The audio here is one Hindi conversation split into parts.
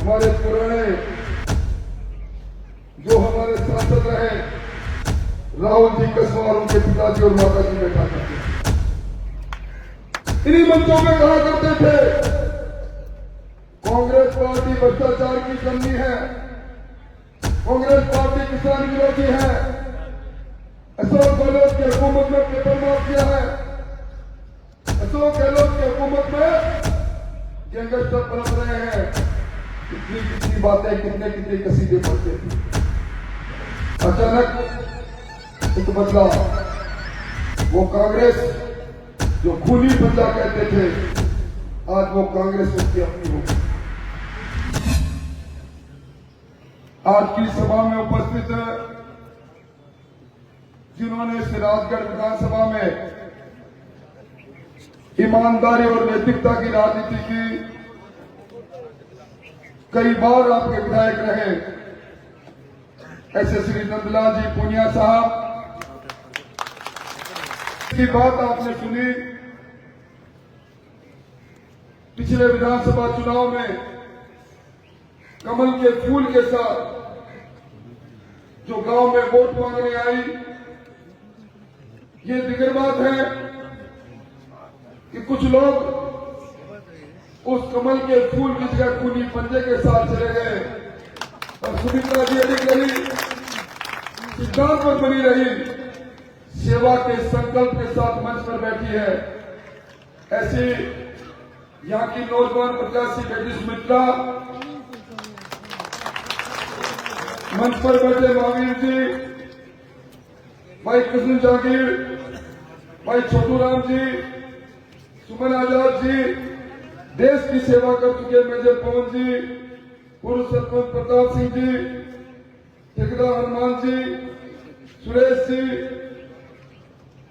हमारे पुराने जो हमारे सांसद रहे राहुल जी कसवा और उनके पिताजी और माता जी बैठा करते थे, इन्हीं मंचों में कहा करते थे कांग्रेस पार्टी भ्रष्टाचार की कमी है, कांग्रेस पार्टी किसान विरोधी है, अशोक गहलोत की हुकूमत में पेपर माफिया है, अशोक गहलोत की हुकूमत में गैंगस्टर बन रहे हैं। कितनी कितनी बातें कितने कितने कसीदे पढ़ते थे। अचानक एक बदलाव, वो कांग्रेस जो खूनी पंजा कहते थे आज वो कांग्रेस उसकी अपनी हो गई। आज की सभा में उपस्थित जिन्होंने सिराजगढ़ विधानसभा में ईमानदारी और नैतिकता की राजनीति की, कई बार आपके विधायक रहे, ऐसे श्री नंदलाल जी पूनिया साहब की बात आपने सुनी। पिछले विधानसभा चुनाव में कमल के फूल के साथ जो गांव में वोट मांगने आई, ये दिगर बात है कि कुछ लोग उस कमल के फूल की जगह खूनी पंजे के साथ चले गए और सुमित्रा जी अड़ी गई, सिद्धांत पर बनी रही, सेवा के संकल्प के साथ मंच पर बैठी है। ऐसी यहां की नौजवान प्रत्याशी बेटी सुमित्रा, मंच पर बैठे महावीर जी, भाई कृष्ण जागीर, भाई छोटू राम जी, सुमन आजाद जी, देश की सेवा कर चुके मेजर पवन जी, पूर्व सरपंच प्रताप सिंह जी, ठेकेदार हनुमान जी, सुरेश जी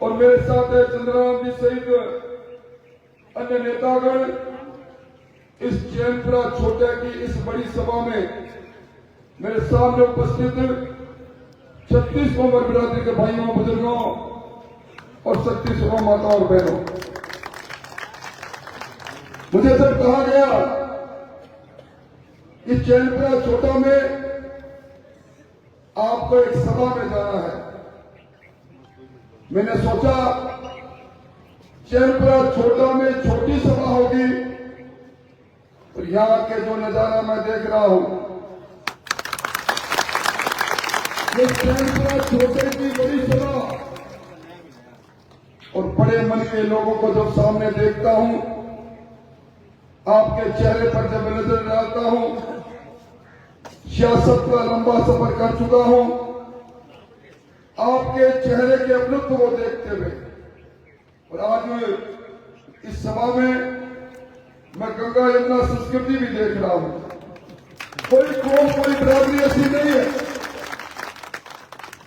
और मेरे साथ है चंद्रराम जी सहित अन्य नेतागण। इस चैनपुरा छोटे की इस बड़ी सभा में मेरे सामने उपस्थित 36 उम्र बिरादरी के भाइयों बुजुर्गों और 36 माताओं और बहनों, मुझे जब कहा गया कि चैनपुरा छोटा में आपको एक सभा में जाना है, मैंने सोचा चैनपुरा छोटा में छोटी सभा होगी और यहां के जो नजारा मैं देख रहा हूं, ये चैनपुरा छोटे की बड़ी सभा और बड़े मन के लोगों को जब सामने देखता हूं, आपके चेहरे पर जब नजर डालता हूं, सियासत का लंबा सफर कर चुका हूं, आपके चेहरे के अपनत्व को देखते हुए, और आज इस सभा में मैं गंगा यमुना संस्कृति भी देख रहा हूं। कोई कौम कोई बिरादरी ऐसी नहीं है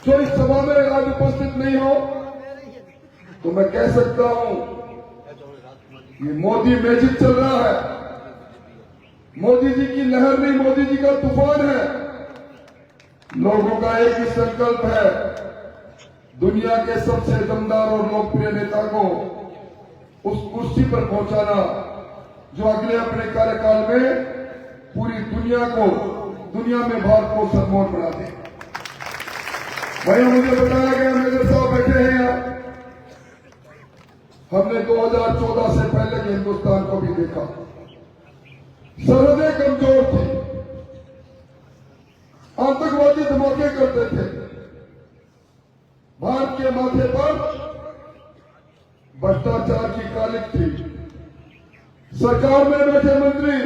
जो इस सभा में आज उपस्थित नहीं हो, तो मैं कह सकता हूं ये मोदी मैजिक चल रहा है। मोदी जी की लहर नहीं, मोदी जी का तूफान है। लोगों का एक ही संकल्प है, दुनिया के सबसे दमदार और लोकप्रिय नेता को उस कुर्सी पर पहुंचाना जो अगले अपने कार्यकाल में पूरी दुनिया में भारत को सर्वोच्च बना दे। भाइयों, मुझे बताया गया, मेजर साहब बैठे हैं यहाँ, हमने 2014 से पहले के हिंदुस्तान को भी देखा, सरहदें कमजोर थी, आतंकवादी धमाके करते थे, भारत के माथे पर भ्रष्टाचार की कालिक थी, सरकार में बैठे मंत्री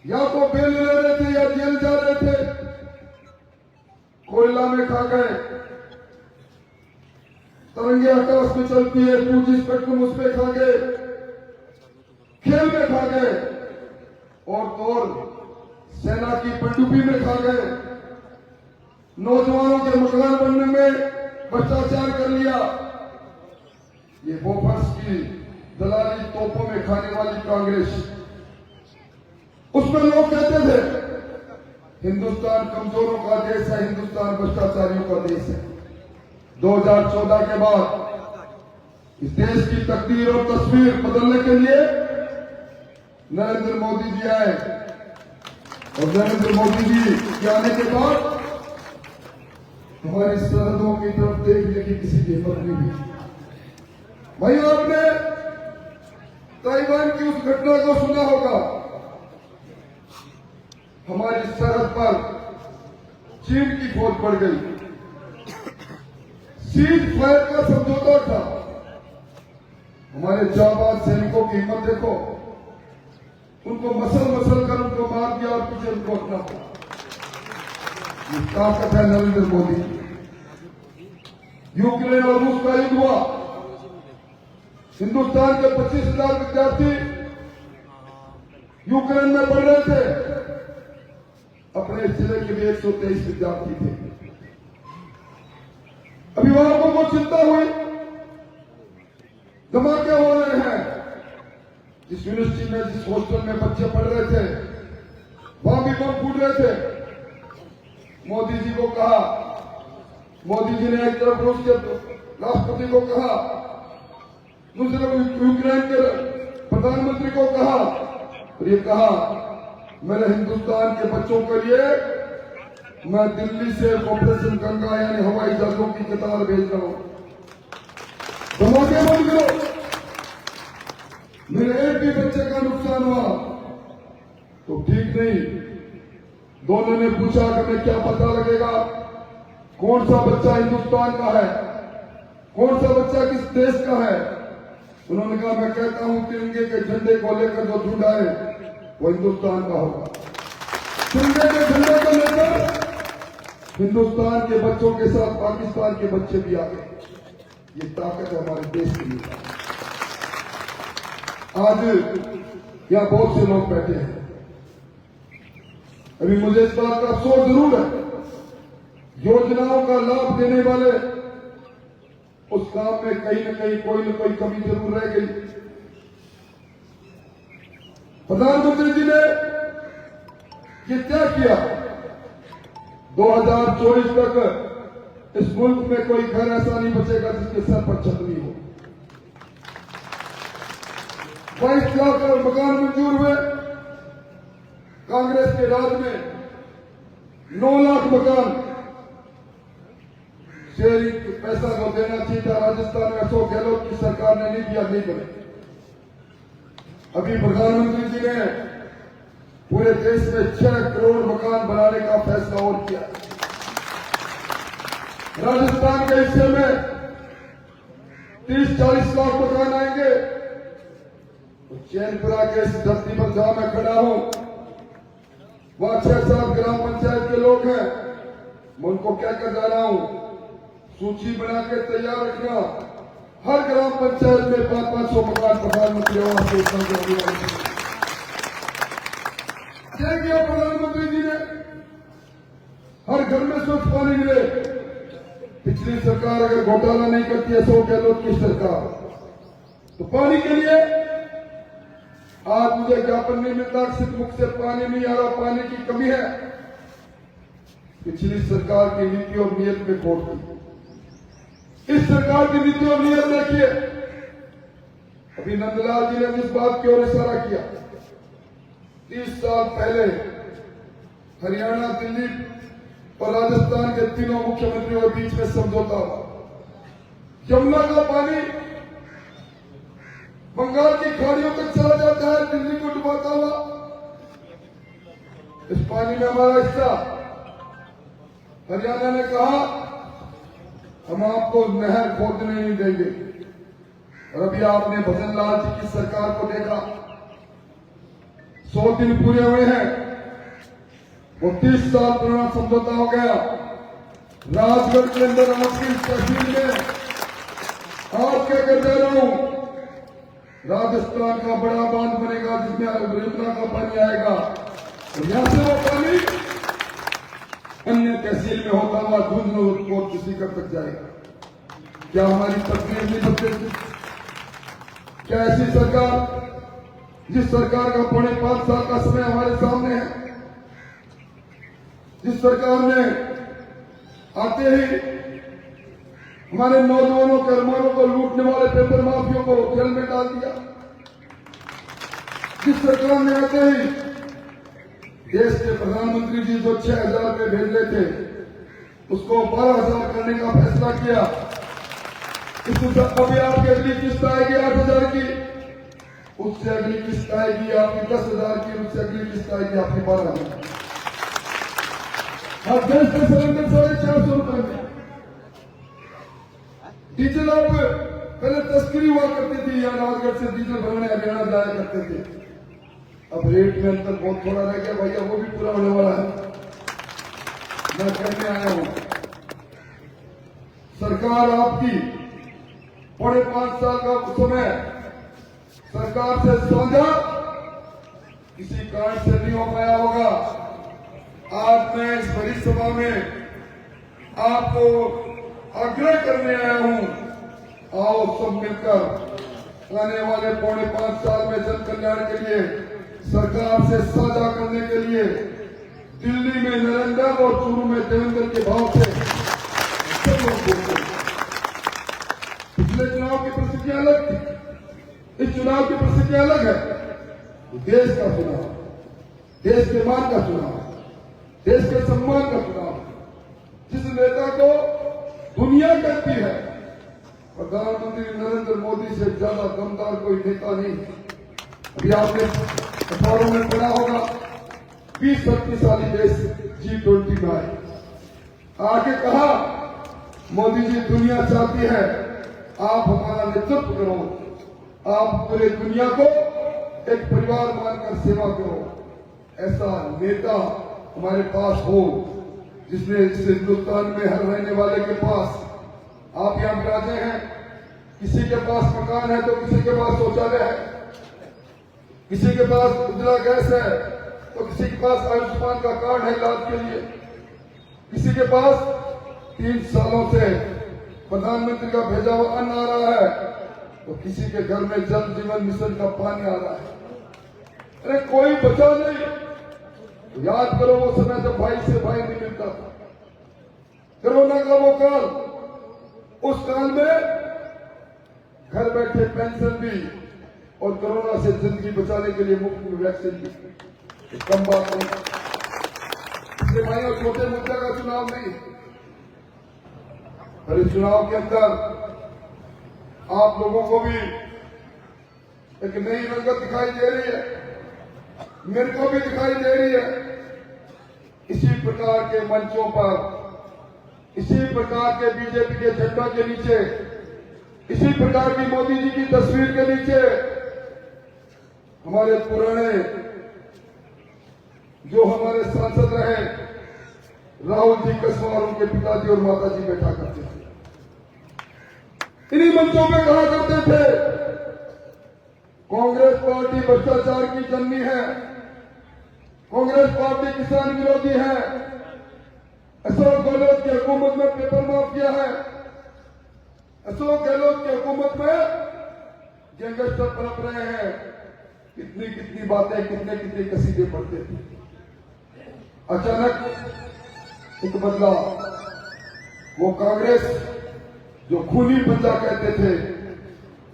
या तो बेल ले रहे थे या जेल जा रहे थे, कोयला में खा गए, तरंगे आकाश में चलती है 2G स्पेक्ट्रम उस पर खा गए, खेल में खा गए और सेना की पनडुब्बी में खा गए, नौजवानों के मकान बनने में भ्रष्टाचार कर लिया। ये बोफर्स की दलाली तोपों में खाने वाली कांग्रेस, उसमें लोग कहते थे हिंदुस्तान कमजोरों का देश है, हिंदुस्तान भ्रष्टाचारियों का देश है। 2014 के बाद इस देश की तकदीर और तस्वीर बदलने के लिए नरेंद्र मोदी जी आए, और नरेंद्र मोदी जी के आने के बाद हमारी सरहदों की तरफ देखने की किसी की हिम्मत नहीं हुई। भाई आपने ताइवान की उस घटना को सुना होगा। हमारी सरहद पर चीन की फौज बढ़ गई। सीज फायर का समझौता था। हमारे जाबाज सैनिकों की हिम्मत देखो, उनको मसल कर उनको मार दिया और पीछे उनको अपना पड़ा। ये ताकत है नरेंद्र मोदी। यूक्रेन और रूस का युद्ध हुआ। हिंदुस्तान के 25,000 विद्यार्थी यूक्रेन में पढ़ रहे थे। अपने जिले के भी 123 विद्यार्थी थे। अभिभावकों को चिंता हुई, धमाके हो रहे हैं। जिस यूनिवर्सिटी में, जिस हॉस्टल में बच्चे पढ़ रहे थे, वहां भी बम फूट रहे थे। मोदी जी को कहा, मोदी जी ने एक तरफ रूस के राष्ट्रपति को कहा, दूसरी तरफ यूक्रेन के प्रधानमंत्री को कहा, और ये कहा मेरे हिंदुस्तान के बच्चों के लिए मैं दिल्ली से ऑपरेशन गंगा यानी हवाई जहाजों की कतार भेज रहा हूं। धमाके बंद करो। मेरे एक भी बच्चे का नुकसान हुआ तो ठीक नहीं। दोनों ने पूछा कि हमें क्या पता लगेगा कौन सा बच्चा हिंदुस्तान का है, कौन सा बच्चा किस देश का है। उन्होंने कहा मैं कहता हूं तिरंगे के झंडे को लेकर जो झुंड आए वो हिंदुस्तान का होगा। तिरंगे के झंडे को लेकर हिंदुस्तान के बच्चों के साथ पाकिस्तान के बच्चे भी आ गए। ये ताकत है हमारे देश के लिए। आज यहां बहुत से लोग बैठे हैं। अभी मुझे इस बात का अफसोस जरूर है, योजनाओं का लाभ देने वाले उस काम में कहीं न कहीं कोई न कोई कमी जरूर रह गई। प्रधानमंत्री जी ने ये तय किया 2024 तक इस मुल्क में कोई घर ऐसा नहीं बचेगा जिसके सर पर छत नहीं हो। 22 लाख मकान मंजूर हुए। कांग्रेस के राज में 9 लाख मकान शेयरिंग पैसा जो देना चाहिए था राजस्थान में अशोक गहलोत की सरकार ने नहीं दिया, नहीं बने। अभी प्रधानमंत्री जी ने पूरे देश में 6 करोड़ मकान बनाने का फैसला और किया। राजस्थान के हिस्से में 30-40 लाख मकान आएंगे। तो चैनपुरा के इस धरती पर जहां मैं खड़ा हूं वहां 6-7 ग्राम पंचायत के लोग हैं। मैं उनको क्या कर जा रहा हूं, सूची बना के तैयार रखना। हर ग्राम पंचायत में 500-500 मकान प्रधानमंत्री आवास योजना के अभियान किया प्रधानमंत्री जी ने। हर घर में स्वच्छ पानी मिले। पिछली सरकार अगर घोटाला नहीं करती है, अशोक गहलोत की सरकार, तो पानी के लिए आज मुझे ज्ञापन नहीं मिलता, सिर्फ मुख से पानी नहीं आ रहा, पानी की कमी है। पिछली सरकार की नीति और नियत में खोट थी। इस सरकार की नीति और नियत देखिए। अभी नंदलाल जी ने जिस बात की ओर इशारा किया, 30 साल पहले हरियाणा, दिल्ली और राजस्थान के तीनों मुख्यमंत्रियों के बीच में समझौता हुआ। यमुना का पानी बंगाल की खाड़ियों तक चला जाता है, दिल्ली को डुबाता हुआ। इस पानी में हमारा हिस्सा। हरियाणा ने कहा हम आपको नहर खोदने नहीं देंगे। और अभी आपने भजन लाल जी की सरकार को देखा, 100 दिन पूरे हुए हैं, वो 30 साल पुराना समझौता हो गया। राजगढ़ के अंदर आपकी तहसील में आज क्या कर दे रहा हूं, राजस्थान का बड़ा बांध बनेगा जिसमें यमुना का पानी आएगा। और यहां से वो पानी अन्य तहसील में होता हुआ झुंझुनू और किसी तक जाएगा। क्या हमारी तस्वीर नहीं बदलेगी? क्या ऐसी सरकार, जिस सरकार का 5.5 साल का समय हमारे सामने है, जिस सरकार ने आते ही हमारे नौजवानों के अरमानों को लूटने वाले पेपर माफियों को जेल में डाल दिया, जिस सरकार ने आते ही देश के प्रधानमंत्री जी जो 6,000 रुपये भेज रहे थे उसको 12,000 करने का फैसला किया। अभी आपकी अगली किस्त आएगी 8,000 की, उससे अगली किस्त आएगी आपकी 10,000 की, उससे अगली किस्त आएगी आपकी 12,000। और गैस का सिलेंडर 450 रुपए में। डीजल अब पहले तस्करी हुआ करती थी या राजगढ़ से डीजल भरने हरियाणा जाया करते थे, अब रेट में अंतर बहुत थोड़ा रह गया भैया, वो भी पूरा होने वाला है। मैं कहने आया हूं सरकार आपकी 5.5 साल का समय सरकार से साझा किसी कारण से नहीं हो पाया होगा। आज मैं इस बड़ी सभा में आपको आग्रह करने आया हूं, आओ सब मिलकर आने वाले 5.5 साल में जन कल्याण के लिए सरकार से साझा करने के लिए दिल्ली में नरेंद्र और चूरू में देवेंद्र के भाव से सब लोग बोलते हैं। पिछले चुनाव की परिस्थितियां अलग थी, इस चुनाव की परिस्थितियां अलग है। देश का चुनाव, देश के मान का चुनाव, देश के सम्मान का चुनाव, जिस नेता को दुनिया कहती है प्रधानमंत्री नरेंद्र मोदी से ज्यादा दमदार कोई नेता नहीं। अभी आपने अखबारों में पढ़ा होगा 20 शक्तिशाली देश G20 में आए, आगे कहा मोदी जी दुनिया चाहती है आप हमारा नेतृत्व करो, आप पूरे दुनिया को एक परिवार मानकर सेवा करो। ऐसा नेता हमारे पास हो जिसने इस हिंदुस्तान में हर रहने वाले के पास, आप यहां विराजे हैं, किसी के पास मकान है तो किसी के पास शौचालय है, किसी के पास उज्ज्वला गैस है तो किसी के पास आयुष्मान का कार्ड है इलाज के लिए, किसी के पास 3 सालों से प्रधानमंत्री का भेजा हुआ अन्न आ रहा है तो किसी के घर में जल जीवन मिशन का पानी आ रहा है। अरे कोई बचा नहीं। याद करो वो समय जब भाई से भाई नहीं मिलता था, कोरोना का वो काल, उस काल में घर बैठे पेंशन भी और कोरोना से जिंदगी बचाने के लिए मुफ्त में वैक्सीन भी, कम बात नहीं। इसलिए भाई और छोटे मुद्दे का चुनाव नहीं, पर इस चुनाव के अंदर आप लोगों को भी एक नई रंगत दिखाई दे रही है, मेरे को भी दिखाई दे रही है। इसी प्रकार के मंचों पर, इसी प्रकार के बीजेपी के झंडा के नीचे, इसी प्रकार की मोदी जी की तस्वीर के नीचे हमारे पुराने जो हमारे सांसद रहे राहुल जी कसवा और उनके पिताजी और माताजी बैठा करते थे। इन्हीं मंचों में कहा करते थे कांग्रेस पार्टी भ्रष्टाचार की जननी है, कांग्रेस पार्टी किसान विरोधी है, अशोक गहलोत की हुकूमत में पेपर माफिया है, अशोक गहलोत की हुकूमत में गैंगस्टर पनप रहे हैं। कितनी कितनी बातें, कितने कितने कसीदे पढ़ते थे। अचानक एक बदलाव, वो कांग्रेस जो खूनी पंजा कहते थे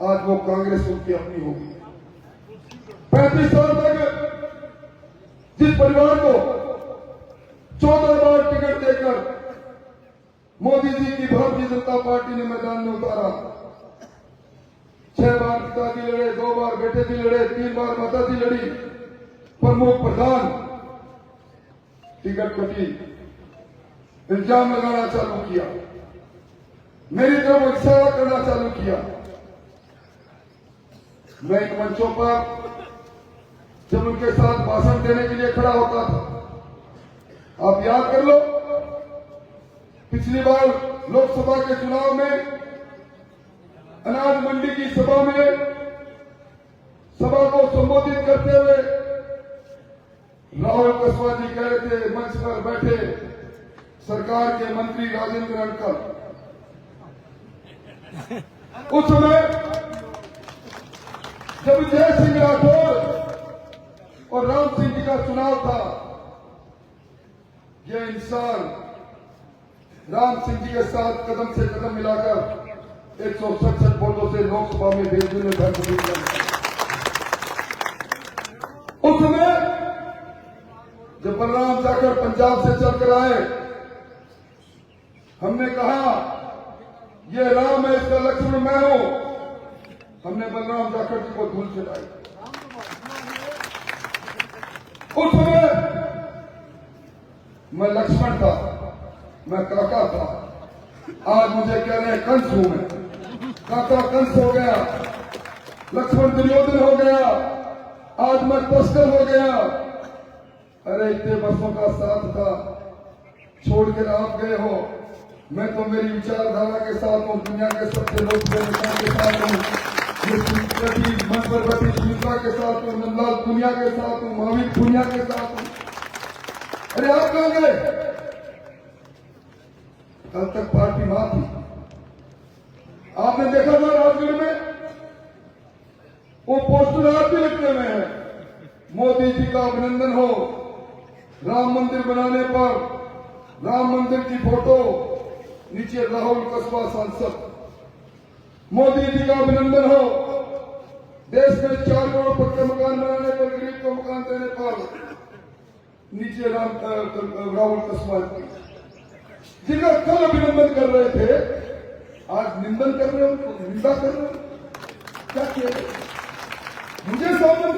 आज वो कांग्रेस उनकी अपनी होगी। 35 साल तक जिस परिवार को 14 बार टिकट देकर मोदी जी की भारतीय जनता पार्टी ने मैदान में उतारा, 6 बार पिताजी लड़े, 2 बार बेटे जी लड़े, 3 बार माता जी लड़ी, प्रमुख प्रधान टिकट कटी, इल्जाम लगाना चालू किया, मेरी तरफ इशारा करना चालू किया। मैं इन मंचों पर जब उनके साथ भाषण देने के लिए खड़ा होता था, आप याद कर लो पिछली बार लोकसभा के चुनाव में अनाज मंडी की सभा में सभा को संबोधित करते हुए राहुल कसवा जी कह रहे थे मंच पर बैठे सरकार के मंत्री राजेंद्र अंकल, उस समय जब जय सिंह राठौर और राम सिंह जी का चुनाव था, यह इंसान राम सिंह जी के साथ कदम से कदम मिलाकर 167 वोटों से लोकसभा में भेजने में भरपूर कर। उस समय जब बलराम जाकर पंजाब से चलकर आए, हमने कहा ये राम है, इसका लक्ष्मण मैं हूं। हमने बलराम जाखड़ जी को धूल चलाई। उस समय मैं लक्ष्मण था, मैं काका था। आज मुझे कह रहे हैं कंस हूं मैं। काका कंस हो गया, लक्ष्मण दुर्योधन हो गया, आज मैं तस्कर हो गया। अरे इतने वर्षों का साथ था, छोड़कर आप गए हो। मैं तो मेरी विचारधारा के साथ हूं, दुनिया के सबसे लोकप्रिय नेता के साथ हूं, मन पर्वती सुमित्रा के साथ हूं, नंदलाल पुनिया के साथ हूं, महावीर पुनिया के साथ हूं। अरे आप कहां गए? कल तक पार्टी वहां थी। आपने देखा था राजगढ़ में वो पोस्टर आज भी लिखने में है, मोदी जी का अभिनंदन हो, राम मंदिर बनाने पर राम मंदिर की फोटो, नीचे राहुल कस्बा सांसद। मोदी जी का अभिनंदन हो, देश में 4 करोड़ पक्के मकान बनाने पर, गरीब को मकान देने पर, नीचे राहुल कस्बा जिनका कल अभिनंदन कर रहे थे, आज निंदन कर रहे हो, निंदा कर रहे हो। क्या किया? मुझे समझ में